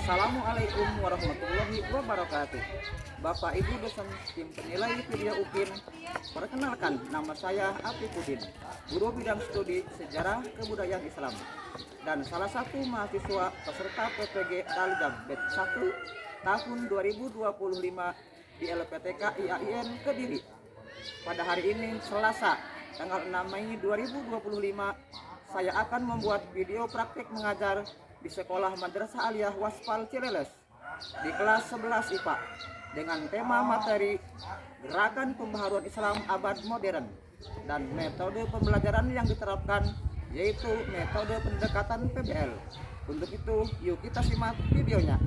Assalamualaikum warahmatullahi wabarakatuh. Bapak Ibu dosen tim penilai video UPIN, perkenalkan nama saya Afifuddin, guru bidang studi sejarah kebudayaan Islam dan salah satu mahasiswa peserta PPG Daljam Batch 1 tahun 2025 di LPTK IAIN Kediri. Pada hari ini Selasa tanggal 6 Mei 2025, saya akan membuat video praktik mengajar di Sekolah Madrasah Aliyah Waspal Cileles di kelas 11 IPA dengan tema materi Gerakan Pembaharuan Islam Abad Modern dan metode pembelajaran yang diterapkan yaitu metode pendekatan PBL. Untuk itu, yuk kita simak videonya.